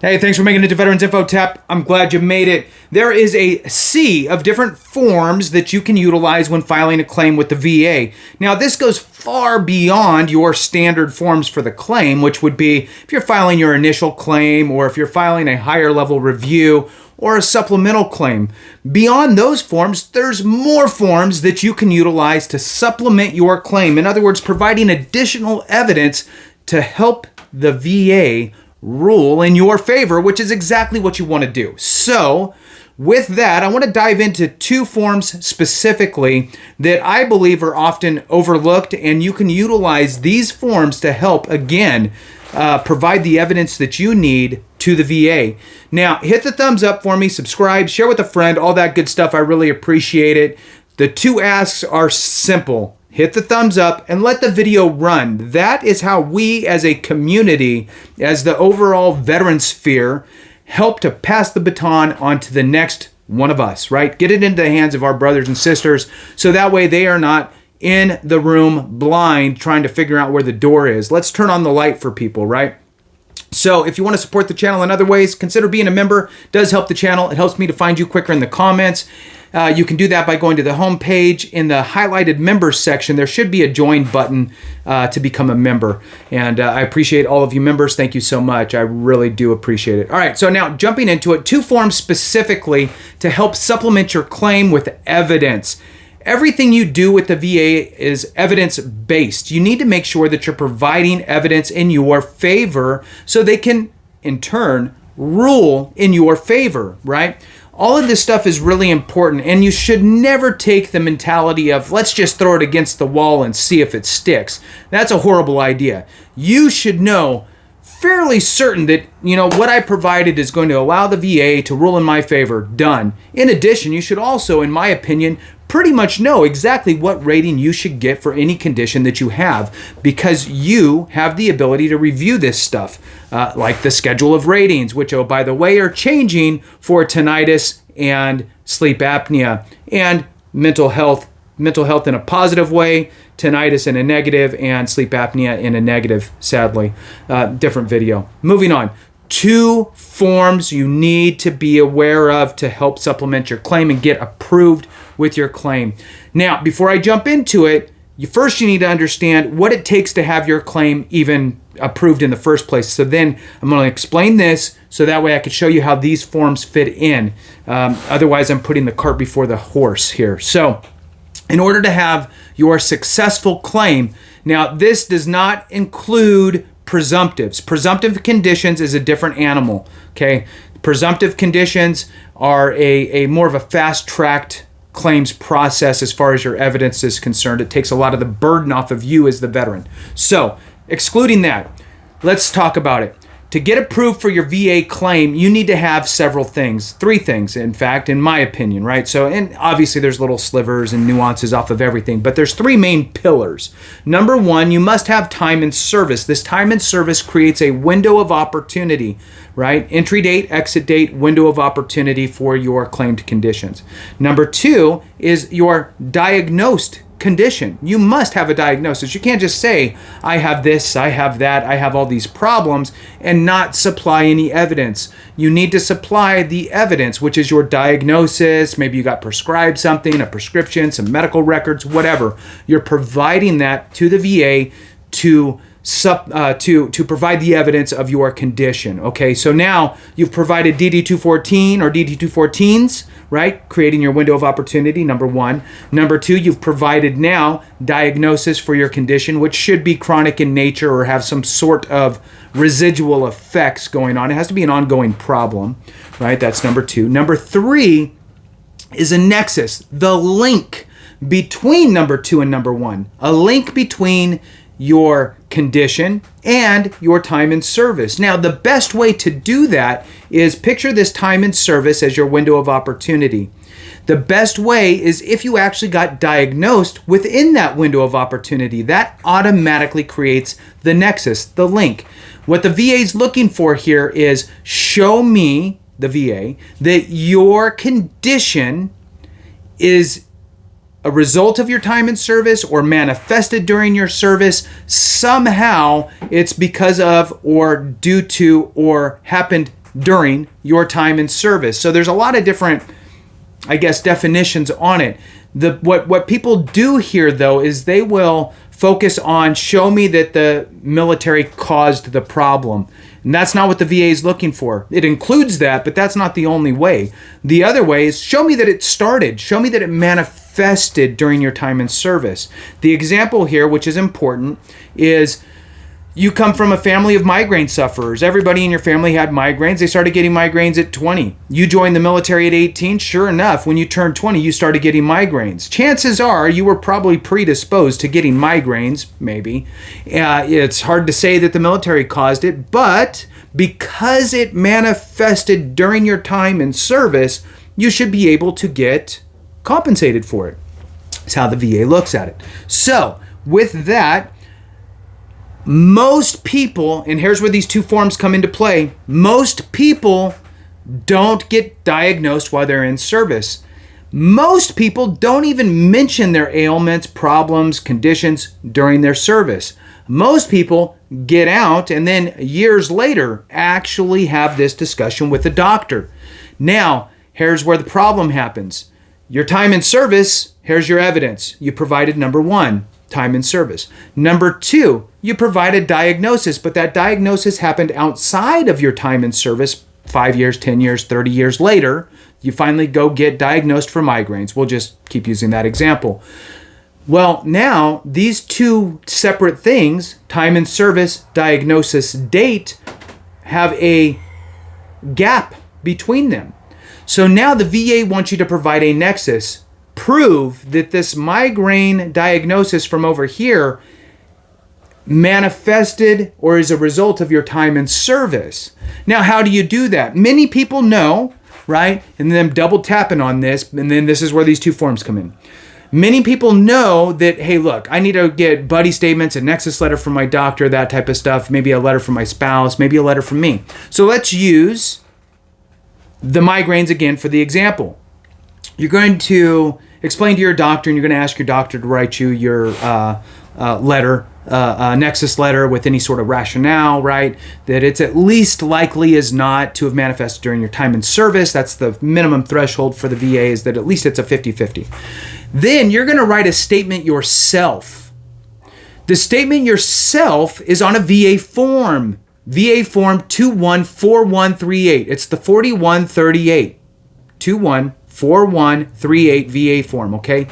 Hey, thanks for making it to Veterans Info Tap. I'm glad you made it. There is a sea of different forms that you can utilize when filing a claim with the VA. Now, this goes far beyond your standard forms for the claim, which would be if you're filing your initial claim or if you're filing a higher level review or a supplemental claim. Beyond those forms, there's more forms that you can utilize to supplement your claim. In other words, providing additional evidence to help the VA rule in your favor, which is exactly what you want to do. So, with that, I want to dive into two forms specifically that I believe are often overlooked, and you can utilize these forms to help, again, provide the evidence that you need to the VA. Now, hit the thumbs up for me, subscribe, share with a friend, all that good stuff. I really appreciate it. The two asks are simple. Hit the thumbs up and let the video run. That is how we as a community, as the overall veteran sphere, help to pass the baton on to the next one of us, right? Get it into the hands of our brothers and sisters so that way they are not in the room blind trying to figure out where the door is. Let's turn on the light for people, right? So if you want to support the channel in other ways, consider being a member. It does help the channel. It helps me to find you quicker in the comments. You can do that by going to the home page. In the highlighted members section, there should be a join button to become a member. And I appreciate all of you members. Thank you so much. I really do appreciate it. All right, so now jumping into it, two forms specifically to help supplement your claim with evidence. Everything you do with the VA is evidence-based. You need to make sure that you're providing evidence in your favor so they can, in turn, rule in your favor, right? All of this stuff is really important, and you should never take the mentality of, let's just throw it against the wall and see if it sticks. That's a horrible idea. You should know fairly certain that, what I provided is going to allow the VA to rule in my favor. Done. In addition, you should also, in my opinion, pretty much know exactly what rating you should get for any condition that you have, because you have the ability to review this stuff, like the schedule of ratings, which, oh, by the way, are changing for tinnitus and sleep apnea and mental health in a positive way, tinnitus in a negative, and sleep apnea in a negative, sadly. Different video. Moving on. Two forms you need to be aware of to help supplement your claim and get approved with your claim. Now, before I jump into it, you need to understand what it takes to have your claim even approved in the first place. So then I'm going to explain this so that way I can show you how these forms fit in. Otherwise, I'm putting the cart before the horse here. So in order to have your successful claim, now this does not include presumptives. Presumptive conditions is a different animal, okay? Presumptive conditions are a more of a fast-tracked claims process as far as your evidence is concerned. It takes a lot of the burden off of you as the veteran. So, excluding that, let's talk about it. To get approved for your VA claim, you need to have several things. Three things, in fact, in my opinion, right? So, and obviously there's little slivers and nuances off of everything, but there's three main pillars. Number one, you must have time in service. This time in service creates a window of opportunity, right? Entry date, exit date, window of opportunity for your claimed conditions. Number two is your diagnosed condition. You must have a diagnosis. You can't just say, I have this, I have that, I have all these problems, and not supply any evidence. You need to supply the evidence, which is your diagnosis. Maybe you got prescribed something, a prescription, some medical records, whatever. You're providing that to the VA to provide the evidence of your condition. Okay, so now you've provided DD-214 or DD-214s, right? Creating your window of opportunity, number one. Number two, you've provided now diagnosis for your condition, which should be chronic in nature or have some sort of residual effects going on. It has to be an ongoing problem, right? That's number two. Number three is a nexus, the link between number two and number one, a link between your condition and your time in service. Now, the best way to do that is picture this time in service as your window of opportunity. The best way is if you actually got diagnosed within that window of opportunity. That automatically creates the nexus, the link. What the VA is looking for here is show me, the VA, that your condition is a result of your time in service or manifested during your service. Somehow it's because of or due to or happened during your time in service. So there's a lot of different, I guess, definitions on it. What people do here, though, is they will focus on show me that the military caused the problem. And that's not what the VA is looking for. It includes that, but that's not the only way. The other way is show me that it started. Show me that it manifested during your time in service. The example here, which is important, is you come from a family of migraine sufferers. Everybody in your family had migraines. They started getting migraines at 20. You joined the military at 18. Sure enough, when you turned 20, you started getting migraines. Chances are you were probably predisposed to getting migraines, maybe. It's hard to say that the military caused it, but because it manifested during your time in service, you should be able to get compensated for it. That's how the VA looks at it. So, with that, most people, and here's where these two forms come into play, most people don't get diagnosed while they're in service. Most people don't even mention their ailments, problems, conditions during their service. Most people get out and then years later actually have this discussion with the doctor. Now, here's where the problem happens. Your time in service, here's your evidence. You provided number one, time in service. Number two, you provided diagnosis, but that diagnosis happened outside of your time in service 5 years, 10 years, 30 years later. You finally go get diagnosed for migraines. We'll just keep using that example. Well, now these two separate things, time in service, diagnosis, date, have a gap between them. So now the VA wants you to provide a nexus. Prove that this migraine diagnosis from over here manifested or is a result of your time in service. Now, how do you do that? Many people know, right? And then double tapping on this, and then this is where these two forms come in. Many people know that, hey, look, I need to get buddy statements, a nexus letter from my doctor, that type of stuff, maybe a letter from my spouse, maybe a letter from me. So let's use the migraines again for the example. You're going to explain to your doctor, and you're going to ask your doctor to write you your letter, nexus letter with any sort of rationale, right? That it's at least likely as not to have manifested during your time in service. That's the minimum threshold for the VA, is that at least it's a 50-50. Then you're going to write a statement yourself. The statement yourself is on a VA form. VA form 214138. It's the 4138. 214138 VA form, okay?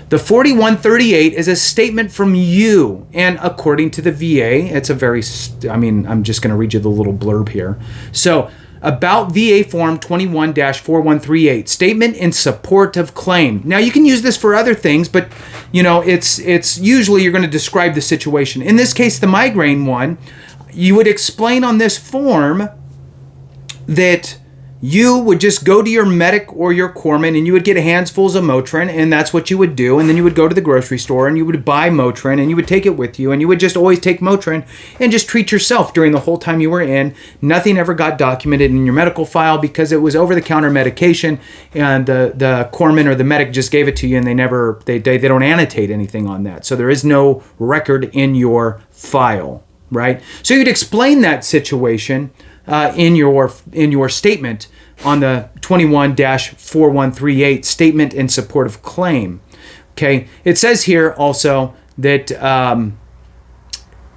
The 4138 is a statement from you, and according to the VA, it's a very, I'm just going to read you the little blurb here. So, about VA form 21-4138, statement in support of claim. Now, you can use this for other things, but, it's usually you're going to describe the situation. In this case, the migraine one, you would explain on this form that you would just go to your medic or your corpsman and you would get handfuls of Motrin, and that's what you would do. And then you would go to the grocery store and you would buy Motrin and you would take it with you, and you would just always take Motrin and just treat yourself during the whole time you were in. Nothing ever got documented in your medical file because it was over-the-counter medication, and the corpsman or the medic just gave it to you, and they don't annotate anything on that. So there is no record in your file, right? So you'd explain that situation in your statement on the 21-4138 statement in support of claim. Okay, it says here also that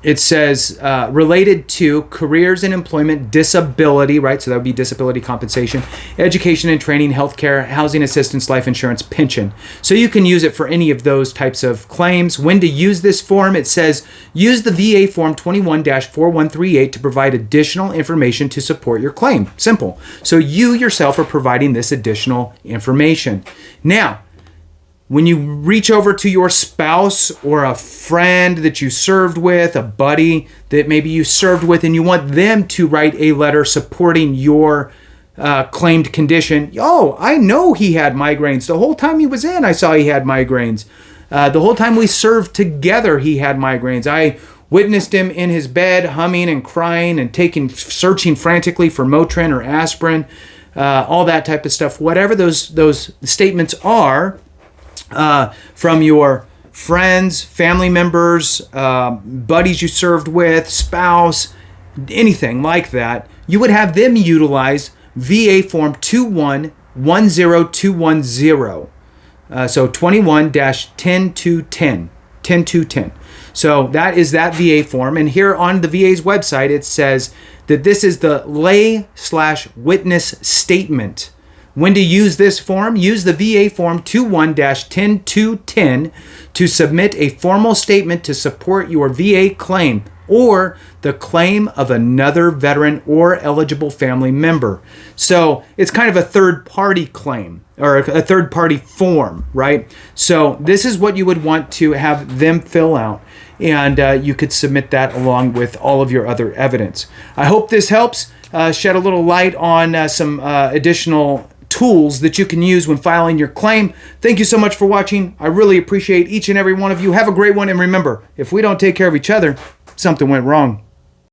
it says related to careers and employment, disability, right? So that would be disability compensation, education and training, healthcare, housing assistance, life insurance, pension. So you can use it for any of those types of claims. When to use this form, it says use the VA form 21-4138 to provide additional information to support your claim. Simple. So you yourself are providing this additional information. Now, when you reach over to your spouse or a friend that you served with, a buddy that maybe you served with, and you want them to write a letter supporting your claimed condition. Oh, I know he had migraines. The whole time he was in, I saw he had migraines. The whole time we served together, he had migraines. I witnessed him in his bed humming and crying and searching frantically for Motrin or aspirin, all that type of stuff. Whatever those statements are, from your friends, family members, buddies you served with, spouse, anything like that, you would have them utilize VA Form 2110210. So 21-10210. 10210. So that is that VA form. And here on the VA's website, it says that this is the lay/witness statement. When to use this form? Use the VA Form 21-10210 to submit a formal statement to support your VA claim or the claim of another veteran or eligible family member. So it's kind of a third-party claim or a third-party form, right? So this is what you would want to have them fill out, and you could submit that along with all of your other evidence. I hope this helps shed a little light on some additional tools that you can use when filing your claim. Thank you so much for watching. I really appreciate each and every one of you. Have a great one, and remember, if we don't take care of each other, something went wrong.